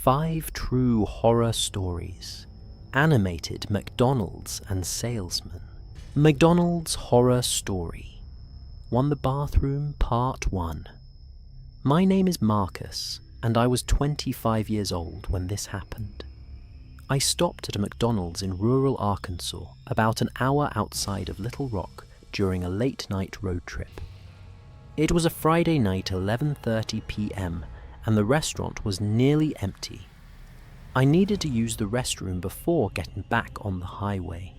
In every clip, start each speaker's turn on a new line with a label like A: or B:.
A: 5 true horror stories. Animated McDonald's and Salesmen. McDonald's horror story. Won the Bathroom Part 1. My name is Marcus, and I was 25 years old when this happened. I stopped at a McDonald's in rural Arkansas, about an hour outside of Little Rock, during a late-night road trip. It was a Friday night, 11:30 p.m., and the restaurant was nearly empty. I needed to use the restroom before getting back on the highway.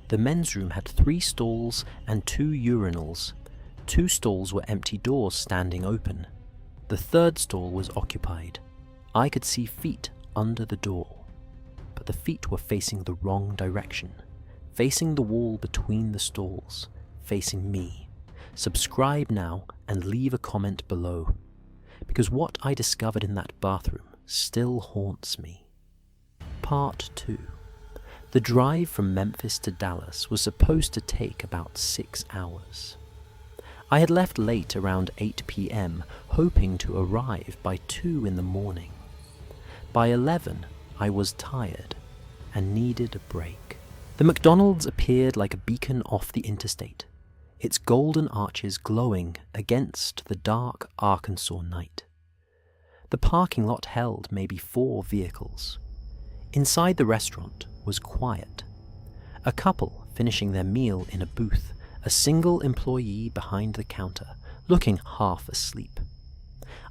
A: The men's room had 3 stalls and 2 urinals. 2 stalls were empty doors standing open. The 3rd stall was occupied. I could see feet under the door, but the feet were facing the wrong direction, facing the wall between the stalls, facing me. Subscribe now and leave a comment below, because what I discovered in that bathroom still haunts me. Part 2. The drive from Memphis to Dallas was supposed to take about 6 hours. I had left late around 8 p.m, hoping to arrive by 2 in the morning. By 11, I was tired and needed a break. The McDonald's appeared like a beacon off the interstate, its golden arches glowing against the dark Arkansas night. The parking lot held maybe 4 vehicles. Inside the restaurant was quiet. A couple finishing their meal in a booth, a single employee behind the counter, looking half asleep.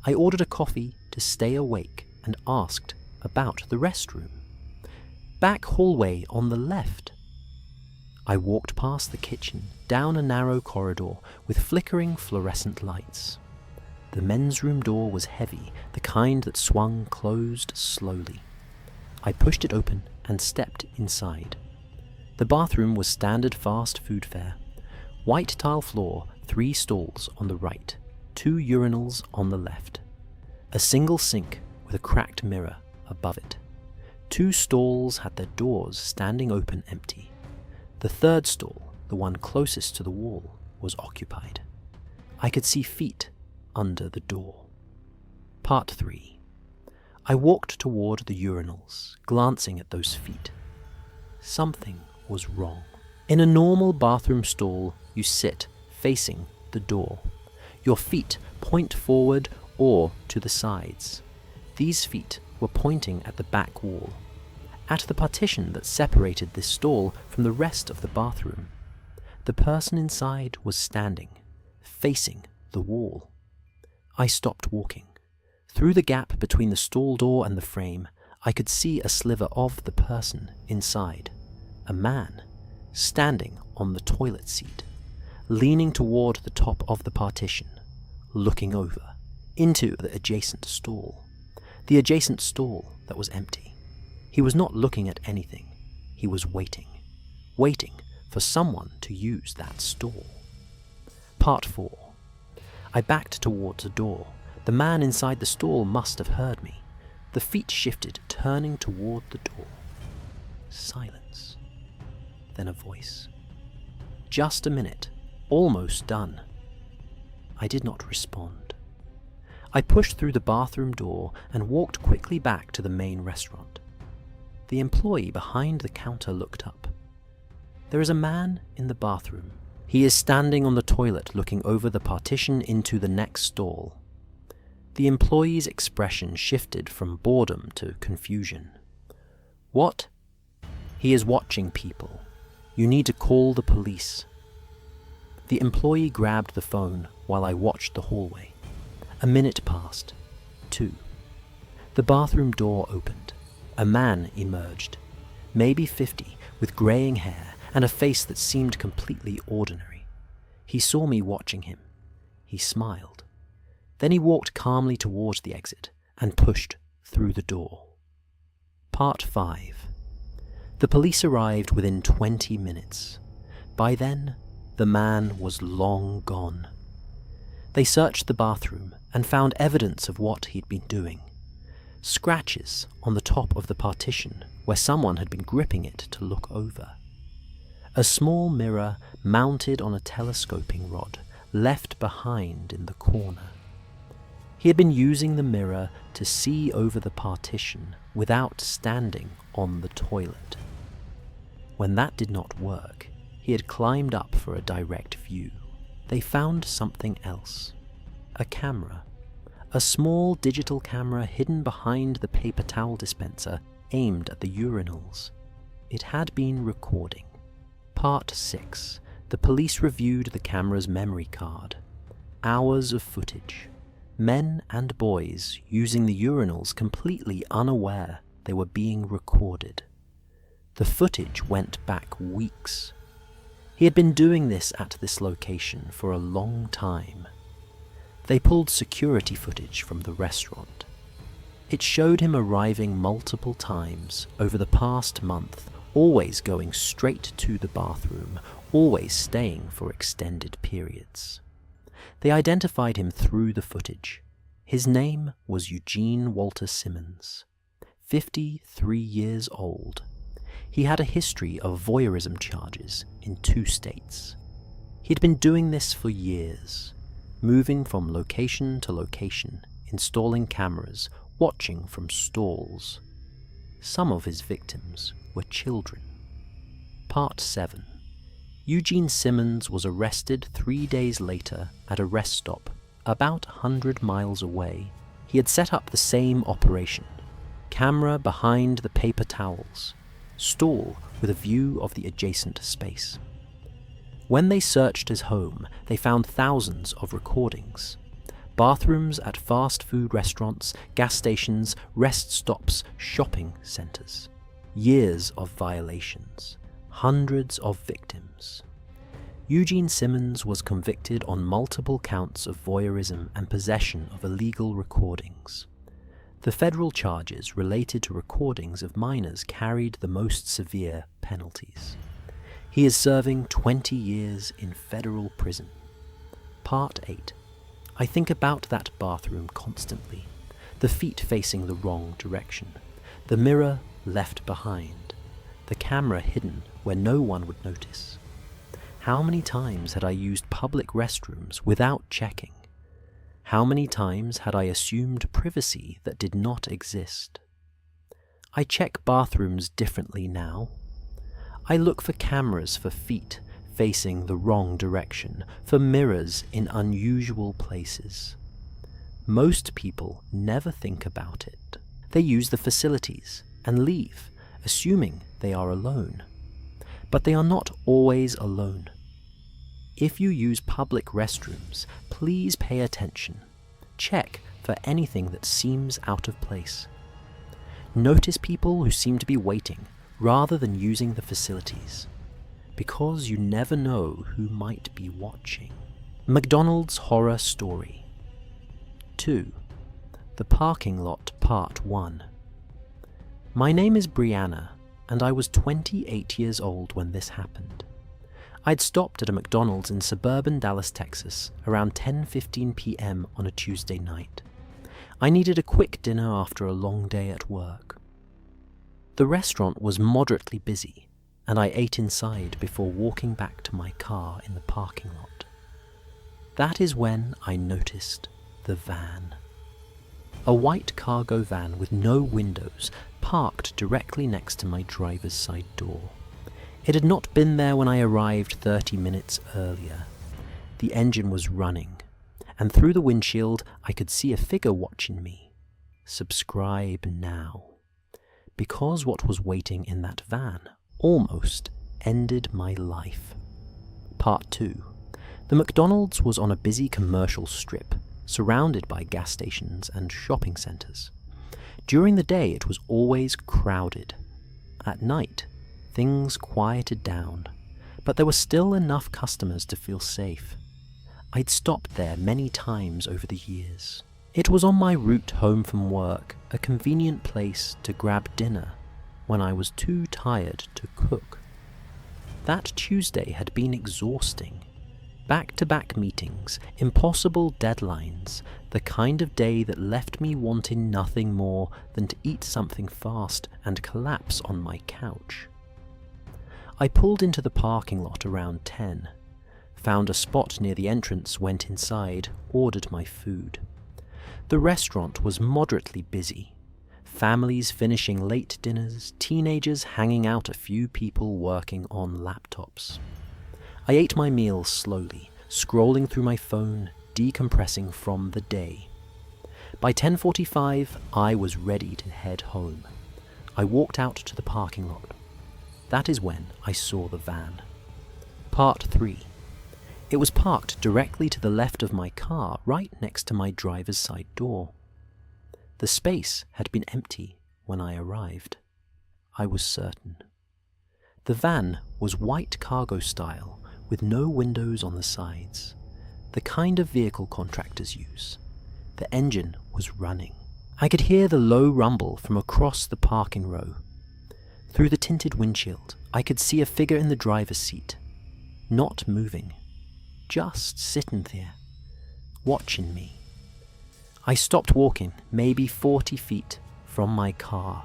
A: I ordered a coffee to stay awake and asked about the restroom. Back hallway on the left. I walked past the kitchen, down a narrow corridor with flickering fluorescent lights. The men's room door was heavy, the kind that swung closed slowly. I pushed it open and stepped inside. The bathroom was standard fast food fare. White tile floor, 3 stalls on the right, 2 urinals on the left. A single sink with a cracked mirror above it. 2 stalls had their doors standing open empty. The 3rd stall, the one closest to the wall, was occupied. I could see feet under the door. Part 3. I walked toward the urinals, glancing at those feet. Something was wrong. In a normal bathroom stall, you sit facing the door. Your feet point forward or to the sides. These feet were pointing at the back wall, at the partition that separated this stall from the rest of the bathroom. The person inside was standing, facing the wall. I stopped walking. Through the gap between the stall door and the frame, I could see a sliver of the person inside, a man, standing on the toilet seat, leaning toward the top of the partition, looking over into the adjacent stall. The adjacent stall that was empty. He was not looking at anything. He was waiting for someone to use that stall. Part 4. I backed towards the door. The man inside the stall must have heard me. The feet shifted, turning toward the door. Silence. Then a voice. Just a minute. Almost done. I did not respond. I pushed through the bathroom door and walked quickly back to the main restaurant. The employee behind the counter looked up. There is a man in the bathroom. He is standing on the toilet looking over the partition into the next stall. The employee's expression shifted from boredom to confusion. What? He is watching people. You need to call the police. The employee grabbed the phone while I watched the hallway. A minute passed. 2. The bathroom door opened. A man emerged, maybe 50, with graying hair and a face that seemed completely ordinary. He saw me watching him. He smiled. Then he walked calmly towards the exit and pushed through the door. Part 5. The police arrived within 20 minutes. By then, the man was long gone. They searched the bathroom and found evidence of what he'd been doing. Scratches on the top of the partition where someone had been gripping it to look over. A small mirror mounted on a telescoping rod left behind in the corner. He had been using the mirror to see over the partition without standing on the toilet. When that did not work, he had climbed up for a direct view. They found something else. A camera. A small digital camera hidden behind the paper towel dispenser aimed at the urinals. It had been recording. Part 6. The police reviewed the camera's memory card. Hours of footage. Men and boys using the urinals completely unaware they were being recorded. The footage went back weeks. He had been doing this at this location for a long time. They pulled security footage from the restaurant. It showed him arriving multiple times over the past month, always going straight to the bathroom, always staying for extended periods. They identified him through the footage. His name was Eugene Walter Simmons, 53 years old. He had a history of voyeurism charges in 2 states. He'd been doing this for years, moving from location to location, installing cameras, watching from stalls. Some of his victims were children. Part 7. Eugene Simmons was arrested 3 days later at a rest stop about 100 miles away. He had set up the same operation. Camera behind the paper towels. Stall with a view of the adjacent space. When they searched his home, they found thousands of recordings. Bathrooms at fast food restaurants, gas stations, rest stops, shopping centers. Years of violations. Hundreds of victims. Eugene Simmons was convicted on multiple counts of voyeurism and possession of illegal recordings. The federal charges related to recordings of minors carried the most severe penalties. He is serving 20 years in federal prison. Part 8. I think about that bathroom constantly. The feet facing the wrong direction. The mirror left behind. The camera hidden where no one would notice. How many times had I used public restrooms without checking? How many times had I assumed privacy that did not exist? I check bathrooms differently now. I look for cameras for feet facing the wrong direction, for mirrors in unusual places. Most people never think about it. They use the facilities and leave, assuming they are alone. But they are not always alone. If you use public restrooms, please pay attention. Check for anything that seems out of place. Notice people who seem to be waiting rather than using the facilities, because you never know who might be watching. McDonald's horror story. 2. The parking lot, part 1. My name is Brianna, and I was 28 years old when this happened. I'd stopped at a McDonald's in suburban Dallas, Texas, around 10:15 p.m. on a Tuesday night. I needed a quick dinner after a long day at work. The restaurant was moderately busy, and I ate inside before walking back to my car in the parking lot. That is when I noticed the van. A white cargo van with no windows parked directly next to my driver's side door. It had not been there when I arrived 30 minutes earlier. The engine was running, and through the windshield I could see a figure watching me. Subscribe now. Because what was waiting in that van almost ended my life. Part 2. The McDonald's was on a busy commercial strip, surrounded by gas stations and shopping centers. During the day it was always crowded. At night, things quieted down, but there were still enough customers to feel safe. I'd stopped there many times over the years. It was on my route home from work, a convenient place to grab dinner when I was too tired to cook. That Tuesday had been exhausting. Back-to-back meetings, impossible deadlines, the kind of day that left me wanting nothing more than to eat something fast and collapse on my couch. I pulled into the parking lot around 10, found a spot near the entrance, went inside, ordered my food. The restaurant was moderately busy. Families finishing late dinners, teenagers hanging out, a few people working on laptops. I ate my meal slowly, scrolling through my phone, decompressing from the day. By 10:45, I was ready to head home. I walked out to the parking lot. That is when I saw the van. Part 3. It was parked directly to the left of my car, right next to my driver's side door. The space had been empty when I arrived. I was certain. The van was white cargo style, with no windows on the sides, the kind of vehicle contractors use. The engine was running. I could hear the low rumble from across the parking row. Through the tinted windshield, I could see a figure in the driver's seat, not moving, just sitting there, watching me. I stopped walking, maybe 40 feet from my car.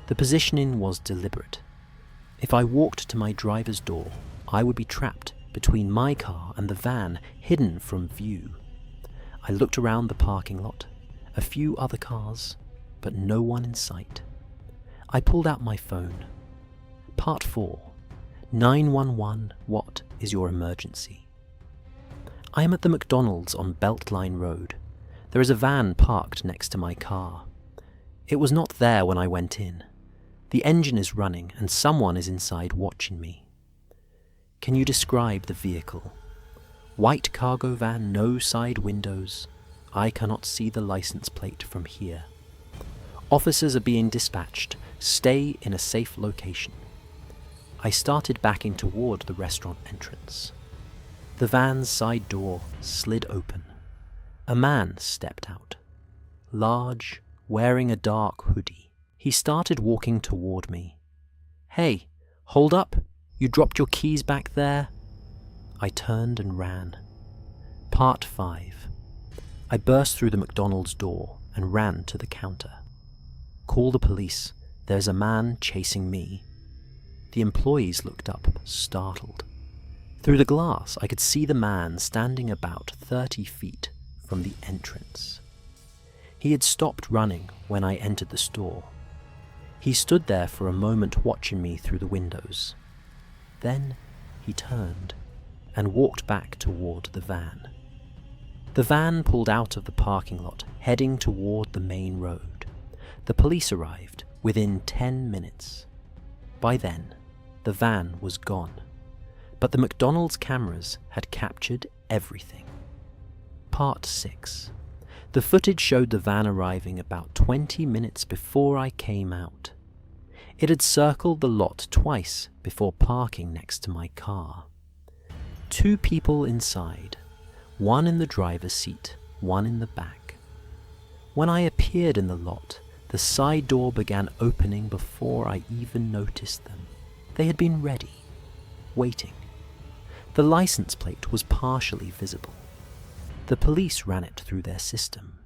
A: The positioning was deliberate. If I walked to my driver's door, I would be trapped between my car and the van, hidden from view. I looked around the parking lot, a few other cars, but no one in sight. I pulled out my phone. Part 4. 911, what is your emergency? I am at the McDonald's on Beltline Road. There is a van parked next to my car. It was not there when I went in. The engine is running and someone is inside watching me. Can you describe the vehicle? White cargo van, no side windows. I cannot see the license plate from here. Officers are being dispatched. Stay in a safe location. I started backing toward the restaurant entrance. The van's side door slid open. A man stepped out. Large, wearing a dark hoodie. He started walking toward me. Hey, hold up! You dropped your keys back there? I turned and ran. Part 5. I burst through the McDonald's door and ran to the counter. Call the police. There's a man chasing me. The employees looked up, startled. Through the glass, I could see the man standing about 30 feet from the entrance. He had stopped running when I entered the store. He stood there for a moment watching me through the windows. Then he turned and walked back toward the van. The van pulled out of the parking lot, heading toward the main road. The police arrived within 10 minutes. By then, the van was gone, but the McDonald's cameras had captured everything. Part 6. The footage showed the van arriving about 20 minutes before I came out. It had circled the lot twice before parking next to my car. 2 people inside, one in the driver's seat, one in the back. When I appeared in the lot, the side door began opening before I even noticed them. They had been ready, waiting. The license plate was partially visible. The police ran it through their system.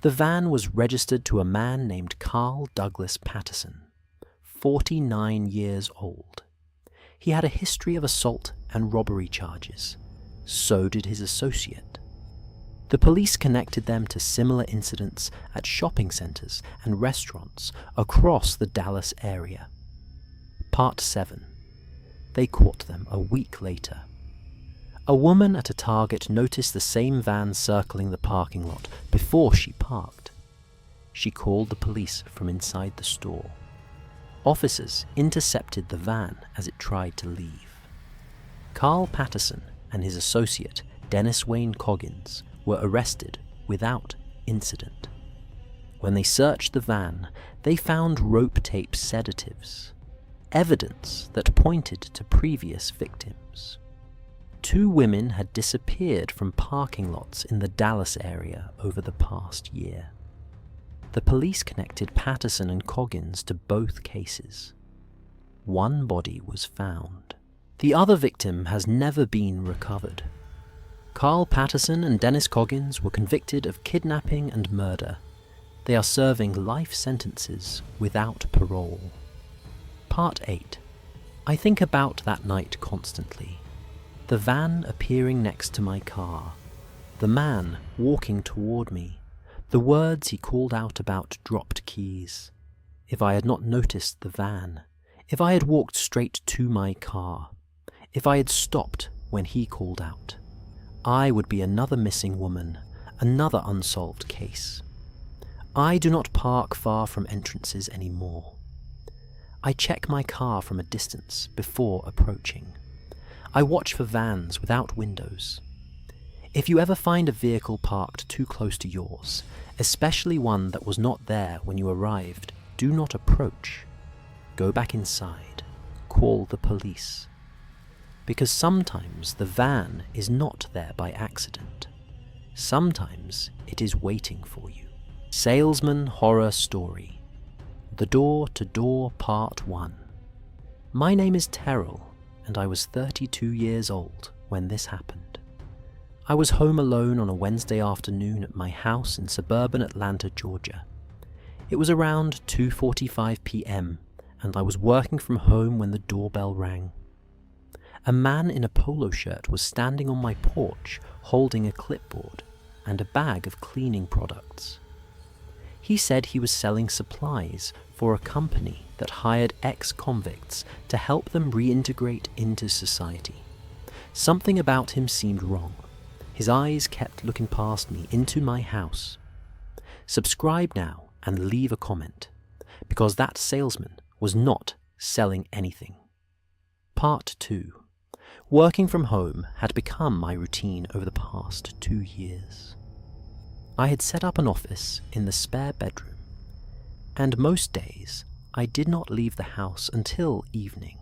A: The van was registered to a man named Carl Douglas Patterson, 49 years old. He had a history of assault and robbery charges. So did his associate. The police connected them to similar incidents at shopping centers and restaurants across the Dallas area. Part 7. They caught them a week later. A woman at a Target noticed the same van circling the parking lot before she parked. She called the police from inside the store. Officers intercepted the van as it tried to leave. Carl Patterson and his associate, Dennis Wayne Coggins, were arrested without incident. When they searched the van, they found rope tape sedatives, evidence that pointed to previous victims. 2 women had disappeared from parking lots in the Dallas area over the past year. The police connected Patterson and Coggins to both cases. 1 body was found. The other victim has never been recovered. Carl Patterson and Dennis Coggins were convicted of kidnapping and murder. They are serving life sentences without parole. Part 8. I think about that night constantly. The van appearing next to my car. The man walking toward me. The words he called out about dropped keys. If I had not noticed the van, if I had walked straight to my car, if I had stopped when he called out, I would be another missing woman, another unsolved case. I do not park far from entrances anymore. I check my car from a distance before approaching. I watch for vans without windows. If you ever find a vehicle parked too close to yours, especially one that was not there when you arrived, do not approach. Go back inside. Call the police. Because sometimes the van is not there by accident. Sometimes it is waiting for you. Salesman Horror Story. The Door to Door Part 1. My name is Terrell, and I was 32 years old when this happened. I was home alone on a Wednesday afternoon at my house in suburban Atlanta, Georgia. It was around 2:45 p.m., and I was working from home when the doorbell rang. A man in a polo shirt was standing on my porch holding a clipboard and a bag of cleaning products. He said he was selling supplies for a company that hired ex-convicts to help them reintegrate into society. Something about him seemed wrong. His eyes kept looking past me into my house. Subscribe now and leave a comment, because that salesman was not selling anything. Part 2. Working from home had become my routine over the past 2 years. I had set up an office in the spare bedroom, and most days I did not leave the house until evening.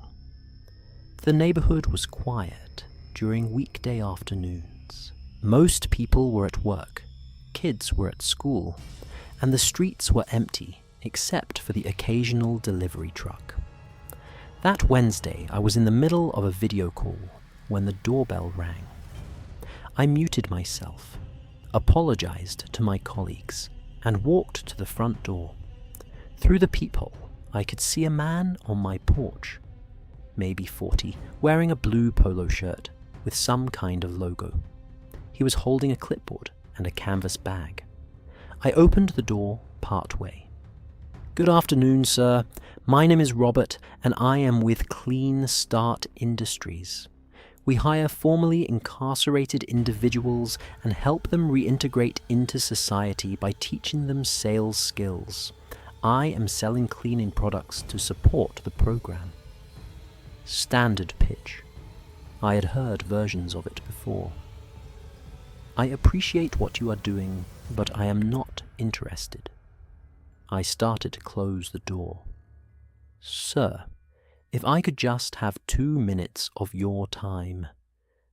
A: The neighborhood was quiet during weekday afternoons. Most people were at work, kids were at school, and the streets were empty except for the occasional delivery truck. That Wednesday, I was in the middle of a video call when the doorbell rang. I muted myself, apologized to my colleagues, and walked to the front door. Through the peephole, I could see a man on my porch, maybe 40, wearing a blue polo shirt with some kind of logo. He was holding a clipboard and a canvas bag. I opened the door partway. "Good afternoon, sir. My name is Robert, and I am with Clean Start Industries. We hire formerly incarcerated individuals and help them reintegrate into society by teaching them sales skills. I am selling cleaning products to support the program." Standard pitch. I had heard versions of it before. "I appreciate what you are doing, but I am not interested." I started to close the door. "Sir, if I could just have 2 minutes of your time.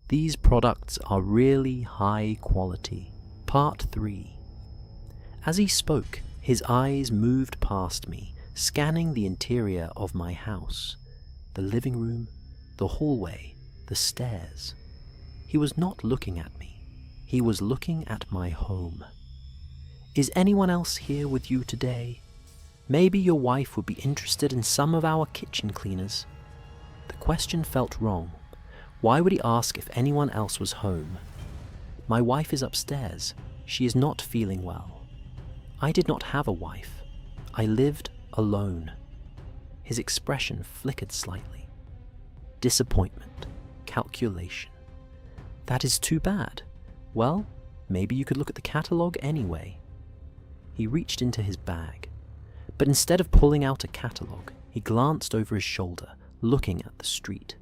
A: These products are really high quality." Part 3. As he spoke, his eyes moved past me, scanning the interior of my house, the living room, the hallway, the stairs. He was not looking at me. He was looking at my home. "Is anyone else here with you today? Maybe your wife would be interested in some of our kitchen cleaners." The question felt wrong. Why would he ask if anyone else was home? My wife is upstairs. She is not feeling well. I did not have a wife. I lived alone. His expression flickered slightly. Disappointment. Calculation. "That is too bad. Well, maybe you could look at the catalogue anyway." He reached into his bag, but instead of pulling out a catalogue, he glanced over his shoulder, looking at the street,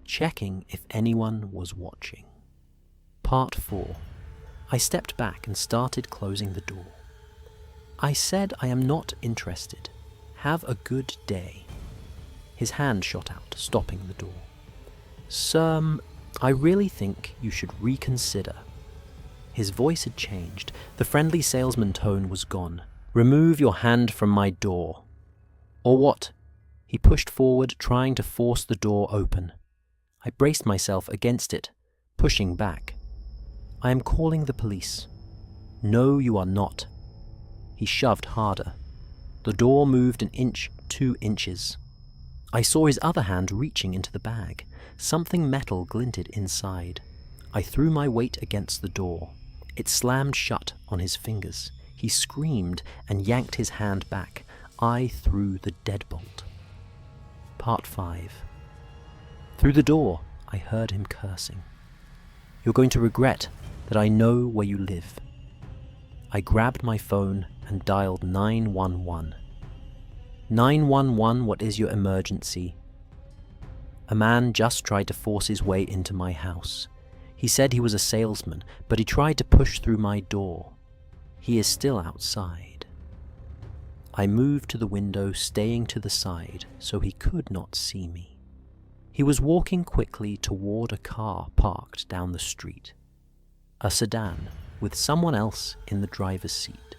A: checking if anyone was watching. Part 4. I stepped back and started closing the door. "I said I am not interested. Have a good day." His hand shot out, stopping the door. "Sir, I really think you should reconsider." His voice had changed. The friendly salesman tone was gone. "Remove your hand from my door." "Or what?" He pushed forward, trying to force the door open. I braced myself against it, pushing back. "I am calling the police." "No, you are not." He shoved harder. The door moved an inch, 2 inches. I saw his other hand reaching into the bag. Something metal glinted inside. I threw my weight against the door. It slammed shut on his fingers. He screamed and yanked his hand back. I threw the deadbolt. Part 5. Through the door, I heard him cursing. "You're going to regret that I know where you live." I grabbed my phone and dialed 911. 911, what is your emergency? A man just tried to force his way into my house. He said he was a salesman, but he tried to push through my door. He is still outside. I moved to the window, staying to the side so he could not see me. He was walking quickly toward a car parked down the street. A sedan with someone else in the driver's seat.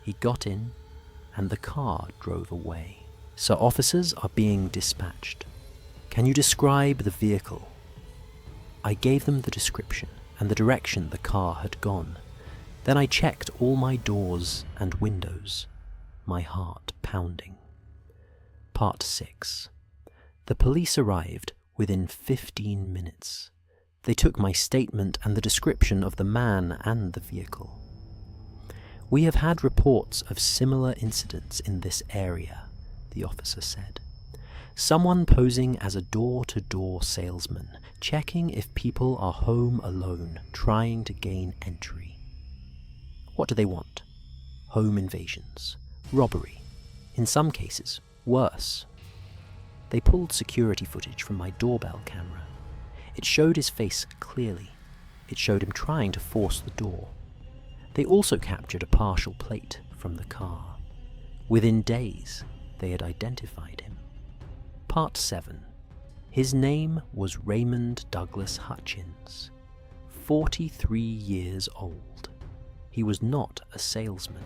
A: He got in and the car drove away. "Sir, officers are being dispatched. Can you describe the vehicle?" I gave them the description and the direction the car had gone. Then I checked all my doors and windows, my heart pounding. Part 6. The police arrived within 15 minutes. They took my statement and the description of the man and the vehicle. "We have had reports of similar incidents in this area," the officer said. "Someone posing as a door-to-door salesman, checking if people are home alone, trying to gain entry. What do they want? Home invasions, robbery, in some cases, worse." They pulled security footage from my doorbell camera. It showed his face clearly. It showed him trying to force the door. They also captured a partial plate from the car. Within days, they had identified him. Part 7. His name was Raymond Douglas Hutchins, 43 years old. He was not a salesman.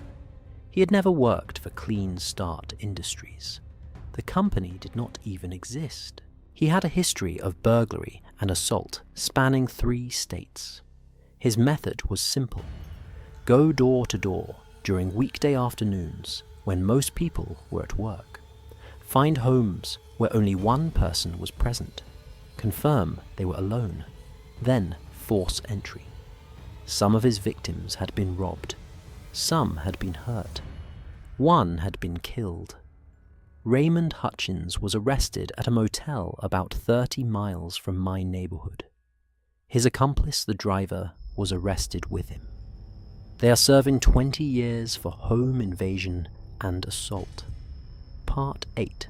A: He had never worked for Clean Start Industries. The company did not even exist. He had a history of burglary and assault spanning 3 states. His method was simple. Go door to door during weekday afternoons when most people were at work. Find homes where only one person was present. Confirm they were alone. Then force entry. Some of his victims had been robbed. Some had been hurt. One had been killed. Raymond Hutchins was arrested at a motel about 30 miles from my neighborhood. His accomplice, the driver, was arrested with him. They are serving 20 years for home invasion and assault. Part 8.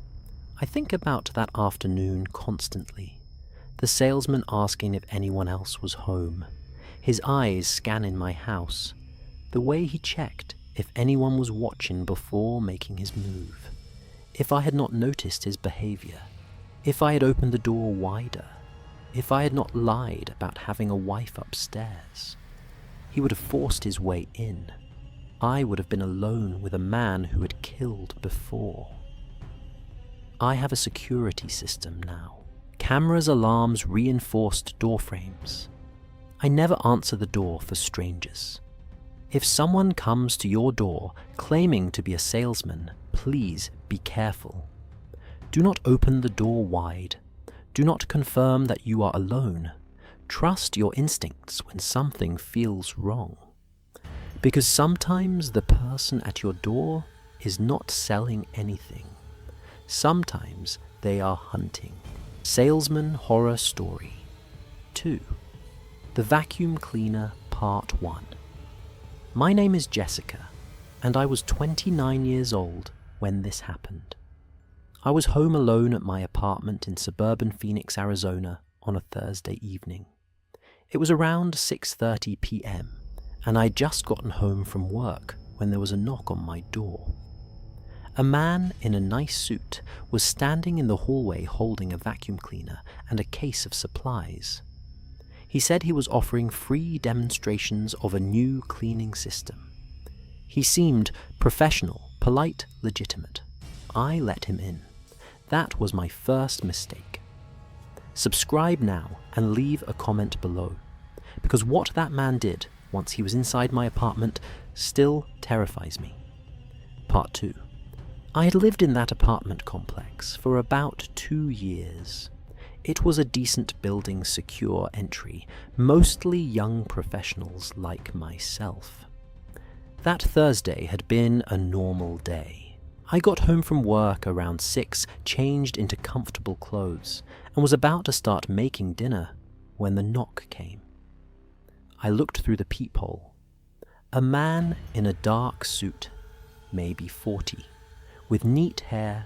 A: I think about that afternoon constantly. The salesman asking if anyone else was home. His eyes scanning my house. The way he checked if anyone was watching before making his move. If I had not noticed his behavior, if I had opened the door wider, if I had not lied about having a wife upstairs, he would have forced his way in. I would have been alone with a man who had killed before. I have a security system now. Cameras, alarms, reinforced door frames. I never answer the door for strangers. If someone comes to your door claiming to be a salesman, please be careful. Do not open the door wide. Do not confirm that you are alone. Trust your instincts when something feels wrong. Because sometimes the person at your door is not selling anything. Sometimes they are hunting. Salesman Horror Story 2. The Vacuum Cleaner Part 1. My name is Jessica, and I was 29 years old when this happened. I was home alone at my apartment in suburban Phoenix, Arizona on a Thursday evening. It was around 6:30 p.m., and I'd just gotten home from work when there was a knock on my door. A man in a nice suit was standing in the hallway holding a vacuum cleaner and a case of supplies. He said he was offering free demonstrations of a new cleaning system. He seemed professional, polite, legitimate. I let him in. That was my first mistake. Subscribe now and leave a comment below, because what that man did once he was inside my apartment still terrifies me. Part 2. I had lived in that apartment complex for about 2 years. It was a decent building, secure entry, mostly young professionals like myself. That Thursday had been a normal day. I got home from work around 6, changed into comfortable clothes, and was about to start making dinner when the knock came. I looked through the peephole. A man in a dark suit, maybe 40, with neat hair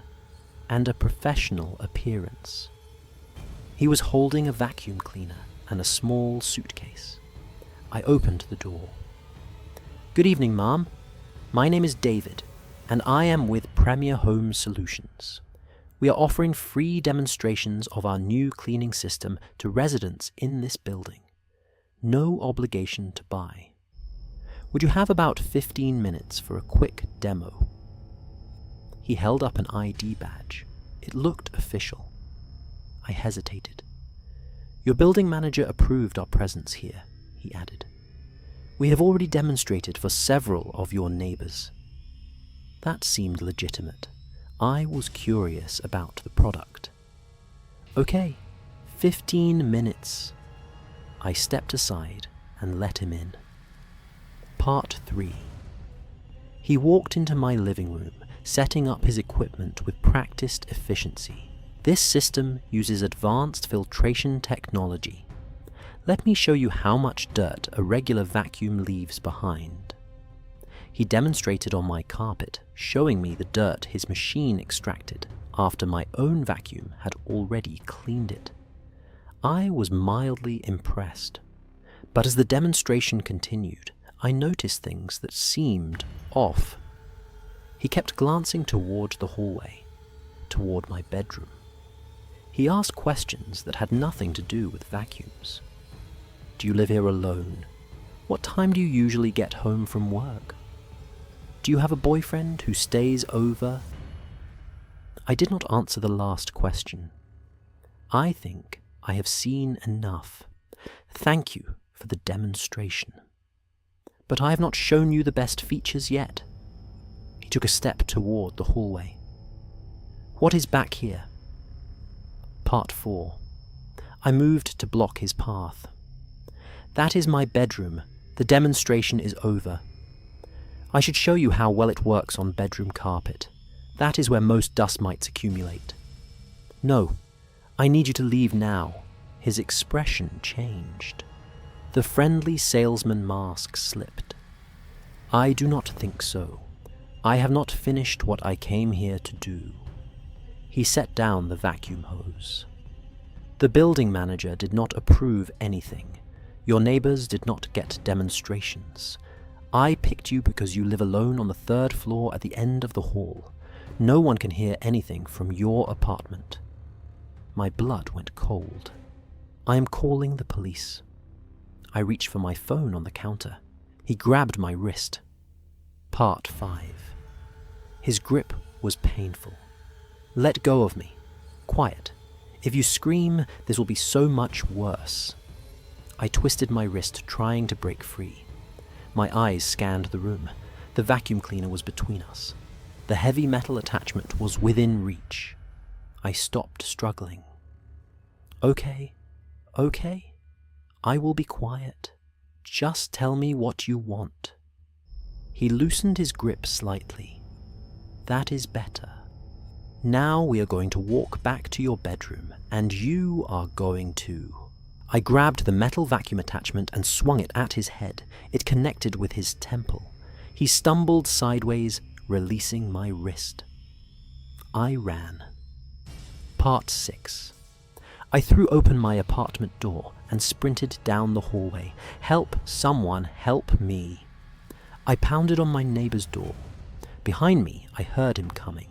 A: and a professional appearance. He was holding a vacuum cleaner and a small suitcase. I opened the door. "Good evening, ma'am. My name is David, and I am with Premier Home Solutions. We are offering free demonstrations of our new cleaning system to residents in this building. No obligation to buy. Would you have about 15 minutes for a quick demo?" He held up an ID badge. It looked official. I hesitated. "Your building manager approved our presence here," he added. "We have already demonstrated for several of your neighbors." That seemed legitimate. I was curious about the product. "Okay, 15 minutes." I stepped aside and let him in. Part 3. He walked into my living room, setting up his equipment with practiced efficiency. This system uses advanced filtration technology. Let me show you how much dirt a regular vacuum leaves behind. He demonstrated on my carpet, showing me the dirt his machine extracted after my own vacuum had already cleaned it. I was mildly impressed, but as the demonstration continued, I noticed things that seemed off. He kept glancing toward the hallway, toward my bedroom. He asked questions that had nothing to do with vacuums. "Do you live here alone? What time do you usually get home from work? Do you have a boyfriend who stays over?" I did not answer the last question. "I think I have seen enough. Thank you for the demonstration. But I have not shown you the best features yet." He took a step toward the hallway. "What is back here?" Part 4. I moved to block his path. "That is my bedroom. The demonstration is over. I should show you how well it works on bedroom carpet. That is where most dust mites accumulate." "No, I need you to leave now." His expression changed. The friendly salesman mask slipped. "I do not think so. I have not finished what I came here to do." He set down the vacuum hose. "The building manager did not approve anything. Your neighbors did not get demonstrations. I picked you because you live alone on the 3rd floor at the end of the hall. No one can hear anything from your apartment." My blood went cold. "I am calling the police." I reached for my phone on the counter. He grabbed my wrist. Part 5. His grip was painful. "Let go of me. Quiet. If you scream, this will be so much worse." I twisted my wrist, trying to break free. My eyes scanned the room. The vacuum cleaner was between us. The heavy metal attachment was within reach. I stopped struggling. Okay. I will be quiet. Just tell me what you want." He loosened his grip slightly. "That is better. Now we are going to walk back to your bedroom, and you are going to..." I grabbed the metal vacuum attachment and swung it at his head. It connected with his temple. He stumbled sideways, releasing my wrist. I ran. Part 6. I threw open my apartment door and sprinted down the hallway. "Help, someone, help me." I pounded on my neighbor's door. Behind me, I heard him coming.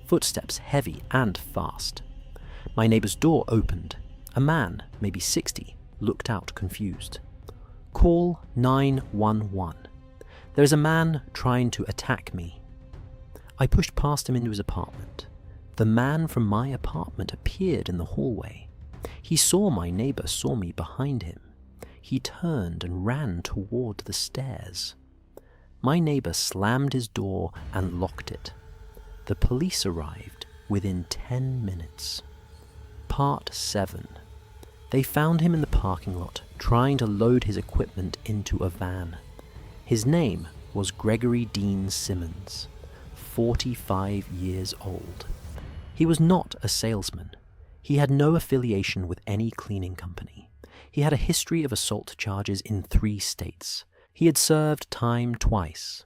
A: Footsteps heavy and fast. My neighbor's door opened. A man, maybe 60, looked out confused. "Call 911. There is a man trying to attack me." I pushed past him into his apartment. The man from my apartment appeared in the hallway. He saw my neighbor saw me behind him. He turned and ran toward the stairs. My neighbor slammed his door and locked it. The police arrived within 10 minutes. Part 7. They found him in the parking lot, trying to load his equipment into a van. His name was Gregory Dean Simmons, 45 years old. He was not a salesman. He had no affiliation with any cleaning company. He had a history of assault charges in 3 states. He had served time twice.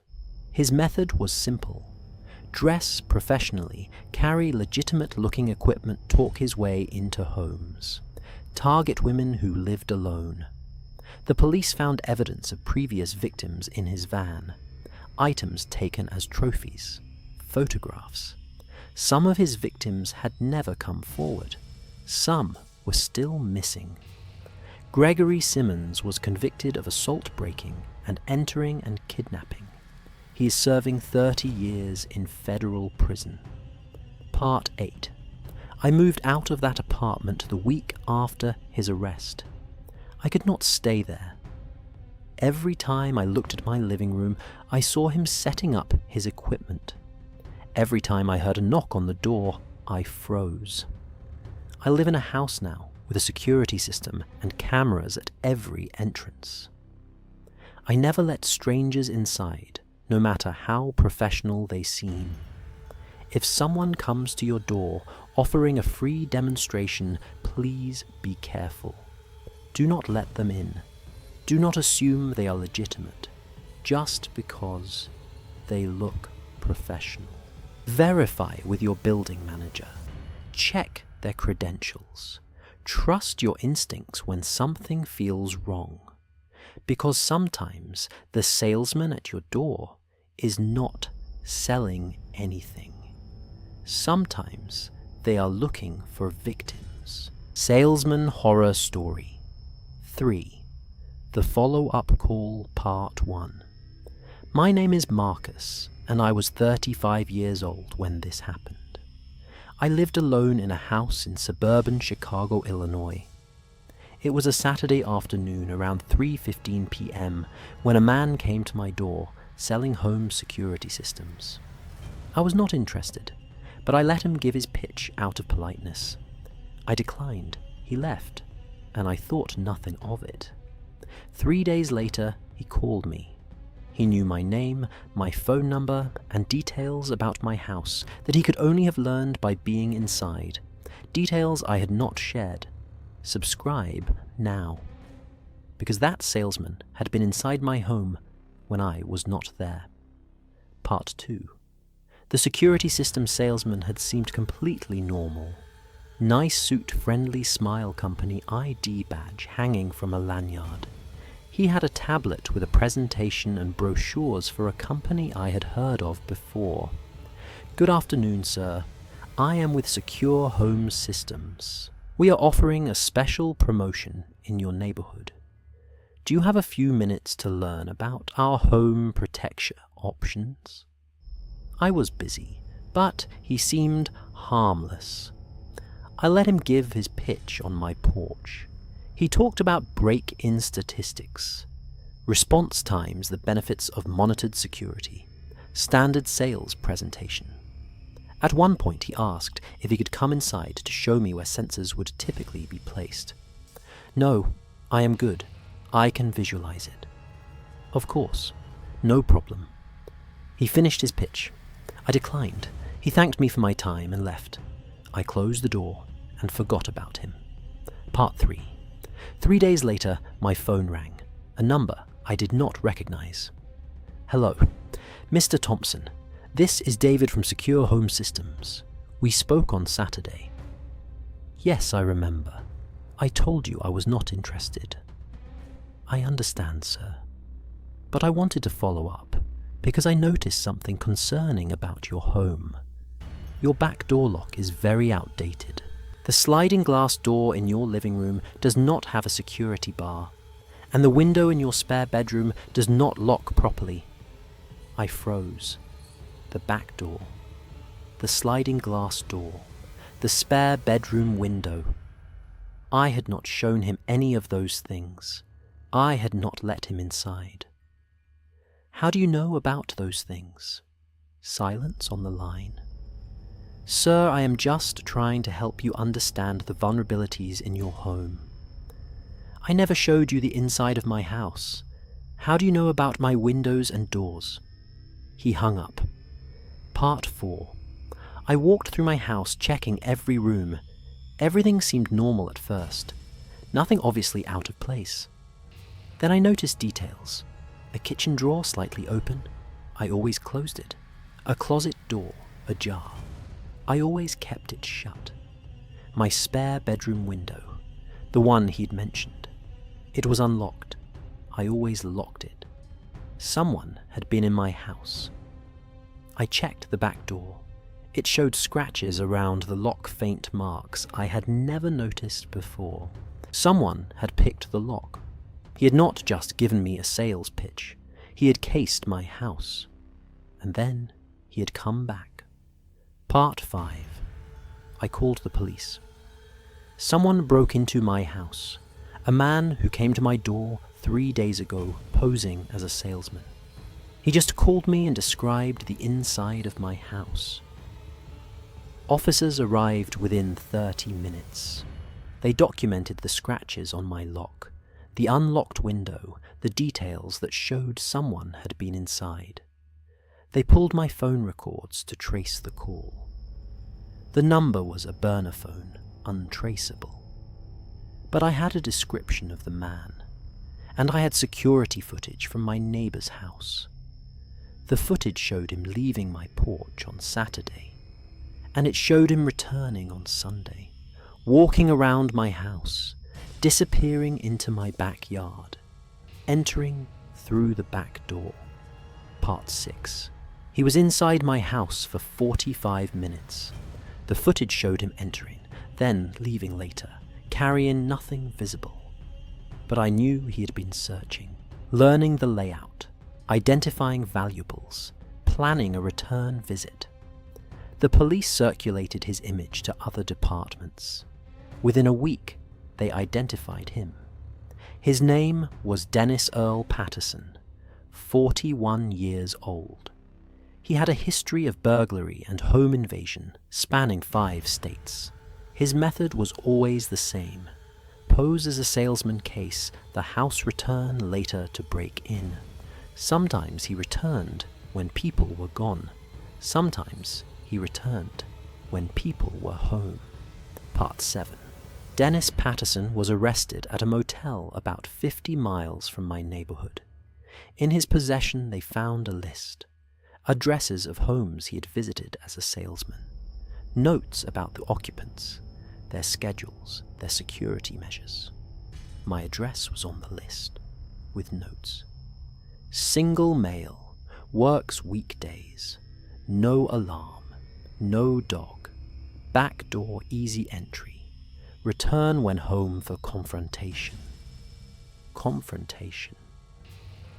A: His method was simple. Dress professionally, carry legitimate-looking equipment, talk his way into homes. Target women who lived alone. The police found evidence of previous victims in his van. Items taken as trophies. Photographs. Some of his victims had never come forward. Some were still missing. Gregory Simmons was convicted of assault breaking and entering and kidnapping. He is serving 30 years in federal prison. Part 8. I moved out of that apartment the week after his arrest. I could not stay there. Every time I looked at my living room, I saw him setting up his equipment. Every time I heard a knock on the door, I froze. I live in a house now with a security system and cameras at every entrance. I never let strangers inside, no matter how professional they seem. If someone comes to your door offering a free demonstration, please be careful. Do not let them in. Do not assume they are legitimate, just because they look professional. Verify with your building manager. Check their credentials. Trust your instincts when something feels wrong, because sometimes the salesman at your door is not selling anything. Sometimes they are looking for victims. Salesman Horror Story 3. The Follow-Up Call Part 1. My name is Marcus, and I was 35 years old when this happened. I lived alone in a house in suburban Chicago, Illinois. It was a Saturday afternoon around 3:15 p.m. when a man came to my door selling home security systems. I was not interested, but I let him give his pitch out of politeness. I declined, he left, and I thought nothing of it. 3 days later, he called me. He knew my name, my phone number, and details about my house that he could only have learned by being inside. Details I had not shared. Subscribe now. Because that salesman had been inside my home when I was not there. Part 2. The security system salesman had seemed completely normal. Nice suit, friendly smile company ID badge hanging from a lanyard. He had a tablet with a presentation and brochures for a company I had heard of before. Good afternoon, sir. I am with Secure Home Systems. We are offering a special promotion in your neighborhood. Do you have a few minutes to learn about our home protection options? I was busy, but he seemed harmless. I let him give his pitch on my porch. He talked about break-in statistics, response times, the benefits of monitored security, standard sales presentation. At one point he asked if he could come inside to show me where sensors would typically be placed. No, I am good. I can visualize it. Of course, no problem. He finished his pitch. I declined. He thanked me for my time and left. I closed the door and forgot about him. Part 3. 3 days later, my phone rang. A number I did not recognize. Hello, Mr. Thompson. This is David from Secure Home Systems. We spoke on Saturday. Yes, I remember. I told you I was not interested. I understand, sir. But I wanted to follow up because I noticed something concerning about your home. Your back door lock is very outdated. The sliding glass door in your living room does not have a security bar, and the window in your spare bedroom does not lock properly. I froze. The back door, the sliding glass door, the spare bedroom window. I had not shown him any of those things. I had not let him inside. How do you know about those things? Silence on the line. Sir, I am just trying to help you understand the vulnerabilities in your home. I never showed you the inside of my house. How do you know about my windows and doors? He hung up. Part 4. I walked through my house, checking every room. Everything seemed normal at first. Nothing obviously out of place. Then I noticed details. A kitchen drawer slightly open. I always closed it. A closet door ajar. I always kept it shut. My spare bedroom window, the one he'd mentioned. It was unlocked. I always locked it. Someone had been in my house. I checked the back door. It showed scratches around the lock, faint marks I had never noticed before. Someone had picked the lock. He had not just given me a sales pitch. He had cased my house. And then he had come back. Part 5. I called the police. Someone broke into my house. A man who came to my door 3 days ago posing as a salesman. He just called me and described the inside of my house. Officers arrived within 30 minutes. They documented the scratches on my lock, the unlocked window, the details that showed someone had been inside. They pulled my phone records to trace the call. The number was a burner phone, untraceable. But I had a description of the man, and I had security footage from my neighbor's house. The footage showed him leaving my porch on Saturday, and it showed him returning on Sunday, walking around my house, disappearing into my backyard, entering through the back door. Part 6. He was inside my house for 45 minutes. The footage showed him entering, then leaving later, carrying nothing visible. But I knew he had been searching, learning the layout, identifying valuables, planning a return visit. The police circulated his image to other departments. Within a week, they identified him. His name was Dennis Earl Patterson, 41 years old. He had a history of burglary and home invasion spanning 5 states. His method was always the same: pose as a salesman case, the house return later to break in. Sometimes he returned when people were gone. Sometimes he returned when people were home. Part 7. Dennis Patterson was arrested at a motel about 50 miles from my neighborhood. In his possession they found a list. Addresses of homes he had visited as a salesman. Notes about the occupants, their schedules, their security measures. My address was on the list, with notes. Single male, works weekdays, no alarm, no dog, back door easy entry, return when home for confrontation. Confrontation.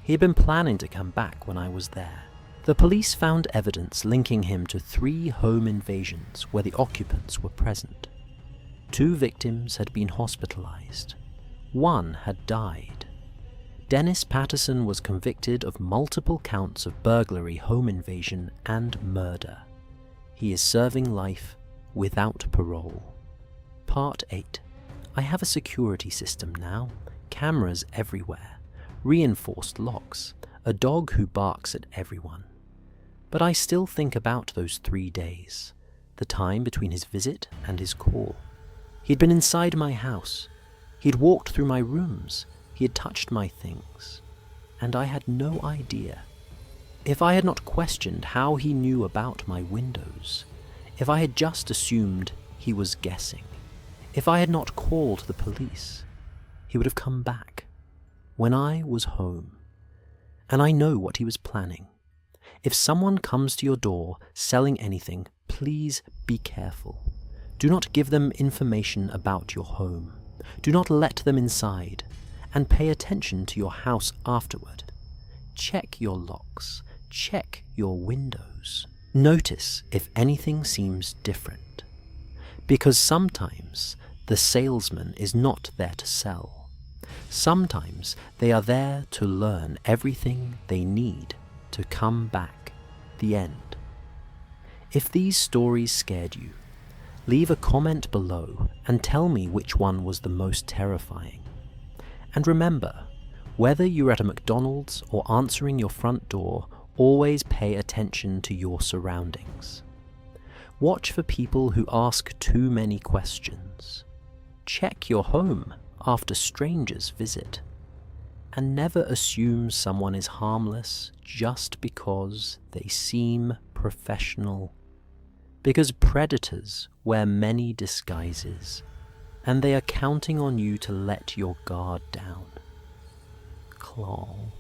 A: He had been planning to come back when I was there. The police found evidence linking him to 3 home invasions where the occupants were present. 2 victims had been hospitalized. 1 had died. Dennis Patterson was convicted of multiple counts of burglary, home invasion, and murder. He is serving life without parole. Part 8. I have a security system now, cameras everywhere, reinforced locks, a dog who barks at everyone. But I still think about those 3 days, the time between his visit and his call. He'd been inside my house. He'd walked through my rooms. He had touched my things. And I had no idea. If I had not questioned how he knew about my windows, if I had just assumed he was guessing, if I had not called the police, he would have come back when I was home. And I know what he was planning. If someone comes to your door selling anything, please be careful. Do not give them information about your home. Do not let them inside, and pay attention to your house afterward. Check your locks. Check your windows. Notice if anything seems different. Because sometimes the salesman is not there to sell. Sometimes they are there to learn everything they need to come back. The end. If these stories scared you, leave a comment below and tell me which one was the most terrifying. And remember, Whether you're at a McDonald's or answering your front door, always pay attention to your surroundings. Watch for people who ask too many questions. Check your home after strangers visit. And never assume someone is harmless just because they seem professional. Because predators wear many disguises, and they are counting on you to let your guard down. Claw.